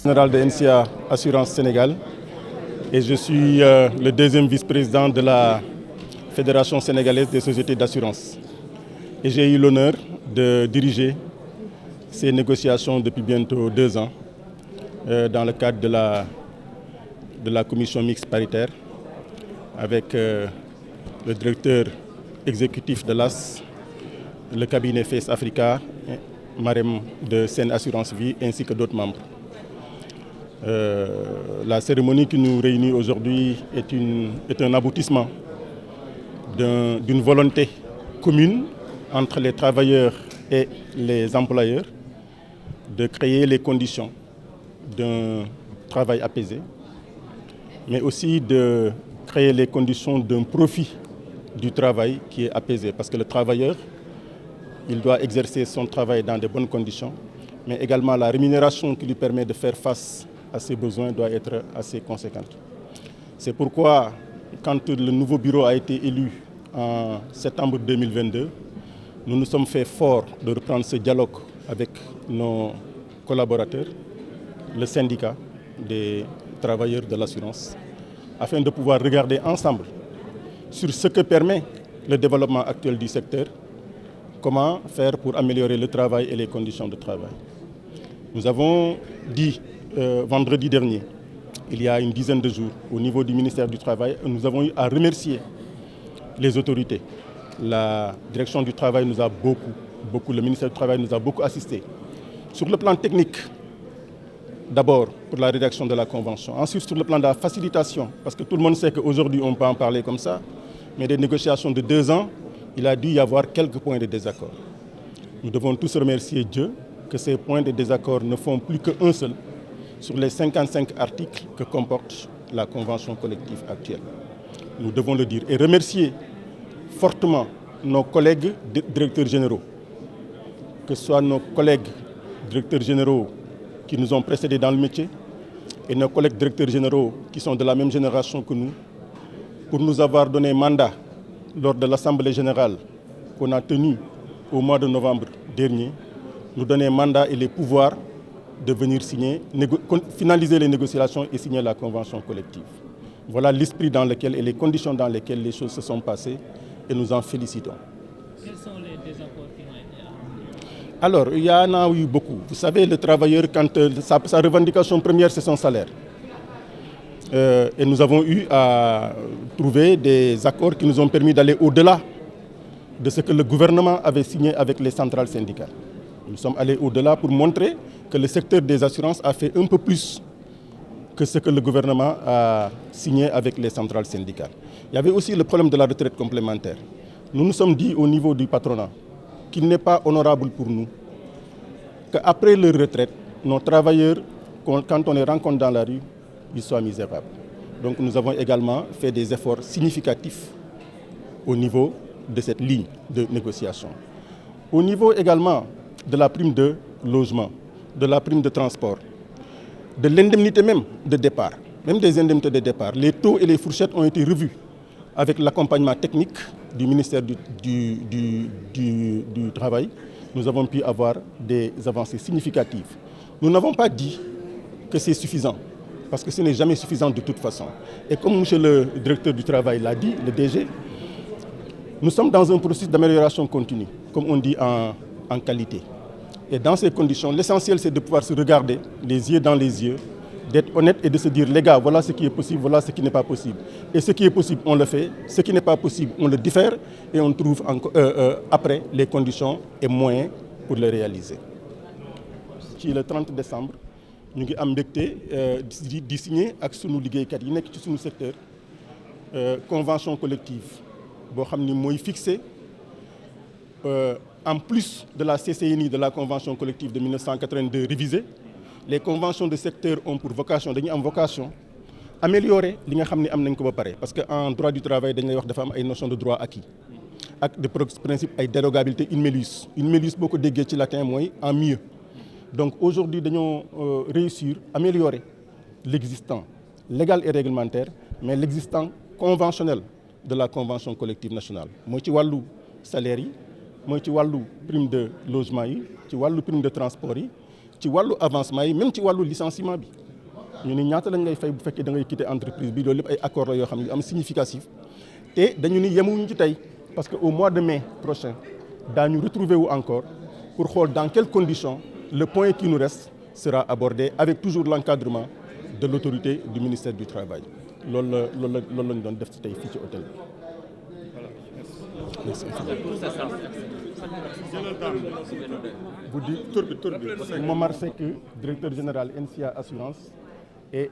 Général de NCA Assurance Sénégal et je suis le deuxième vice-président de la Fédération sénégalaise des sociétés d'assurance. Et j'ai eu l'honneur de diriger ces négociations depuis bientôt 2 ans dans le cadre de la commission mixte paritaire avec le directeur exécutif de l'AS, le cabinet FACE Africa, Marème de Sen Assurance Vie ainsi que d'autres membres. La cérémonie qui nous réunit aujourd'hui est un aboutissement d'une volonté commune entre les travailleurs et les employeurs de créer les conditions d'un travail apaisé, mais aussi de créer les conditions d'un profit du travail qui est apaisé. Parce que le travailleur, il doit exercer son travail dans de bonnes conditions, mais également la rémunération qui lui permet de faire face à ses besoins doit être assez conséquente. C'est pourquoi, quand le nouveau bureau a été élu en septembre 2022, nous nous sommes fait fort de reprendre ce dialogue avec nos collaborateurs, le syndicat des travailleurs de l'assurance, afin de pouvoir regarder ensemble sur ce que permet le développement actuel du secteur, comment faire pour améliorer le travail et les conditions de travail. Nous avons dit vendredi dernier, il y a une dizaine de jours, au niveau du ministère du Travail, nous avons eu à remercier les autorités. La direction du travail nous a beaucoup, le ministère du Travail nous a beaucoup assisté. Sur le plan technique, d'abord pour la rédaction de la convention, ensuite sur le plan de la facilitation, parce que tout le monde sait qu'aujourd'hui on peut en parler comme ça, mais des négociations de 2 ans, il a dû y avoir quelques points de désaccord. Nous devons tous remercier Dieu que ces points de désaccord ne font plus qu'un seul sur les 55 articles que comporte la convention collective actuelle. Nous devons le dire et remercier fortement nos collègues directeurs généraux, que ce soit nos collègues directeurs généraux qui nous ont précédés dans le métier et nos collègues directeurs généraux qui sont de la même génération que nous, pour nous avoir donné mandat lors de l'Assemblée générale qu'on a tenue au mois de novembre dernier, nous donner mandat et les pouvoirs de venir finaliser les négociations et signer la convention collective. Voilà l'esprit dans lequel et les conditions dans lesquelles les choses se sont passées et nous en félicitons. Quels sont les désaccords qui ont été? Alors, il y en a eu beaucoup. Vous savez, le travailleur, quand sa revendication première, c'est son salaire. Et nous avons eu à trouver des accords qui nous ont permis d'aller au-delà de ce que le gouvernement avait signé avec les centrales syndicales. Nous sommes allés au-delà pour montrer que le secteur des assurances a fait un peu plus que ce que le gouvernement a signé avec les centrales syndicales. Il y avait aussi le problème de la retraite complémentaire. Nous nous sommes dit au niveau du patronat qu'il n'est pas honorable pour nous qu'après leur retraite, nos travailleurs, quand on les rencontre dans la rue, ils soient misérables. Donc nous avons également fait des efforts significatifs au niveau de cette ligne de négociation. Au niveau également de la prime de logement, de la prime de transport, de l'indemnité même de départ, même des indemnités de départ, les taux et les fourchettes ont été revus avec l'accompagnement technique du ministère du Travail. Nous avons pu avoir des avancées significatives. Nous n'avons pas dit que c'est suffisant, parce que ce n'est jamais suffisant de toute façon. Et comme monsieur le directeur du Travail l'a dit, le DG, nous sommes dans un processus d'amélioration continue, comme on dit en qualité. Et dans ces conditions, l'essentiel c'est de pouvoir se regarder les yeux dans les yeux, d'être honnête et de se dire, les gars, voilà ce qui est possible, voilà ce qui n'est pas possible. Et ce qui est possible, on le fait. Ce qui n'est pas possible, on le diffère et on trouve après les conditions et moyens pour le réaliser. Le 30 décembre, nous avons signé avec sunu liggéeykat yi nekk ci sunu secteur convention collective boo xam ni mooy fixé en plus de la CCNI de la convention collective de 1982 révisée. Les conventions de secteur ont pour vocation améliorer li nga xam ne am nañ ko ba pare, parce que en droit du travail dañ lay wax dafa am ay notions de droit acquis ak de principe ay dérogabilité in melius boo ko déggee ci latin mooy en mieux. Donc aujourd'hui dañoo réussir améliorer l'existant légal et réglementaire, mais l'existant conventionnel de la convention collective nationale mooy ci wàllu salaire yi, mooy ci wàllu prime de logement yi, ci wàllu prime de transport yi, ci wàllu avancement yi même ci wàllu licenciement bi ñu ni ñaata lañ lay fay bu fekkee da ngay quitter entreprise bi loolu lépp ay accords la yoo xam ne yu am significatif te dañu ni yemuñu ci tey parce que au mois de mai prochain daañu retrouver wu encore pour xool dans quelles conditions le point qui nous reste sera abordé avec toujours l'encadrement de l'autorité du ministère du travail loolu lañ doon def ci tey fii ci hôtel bi. Merci. Vous dites tur bi Momar Seck, directeur général NCA Assurance et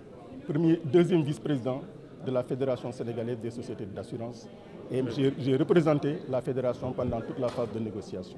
deuxième vice-président de la Fédération sénégalaise des sociétés d'assurance et j'ai représenté la fédération pendant toute la phase de négociation.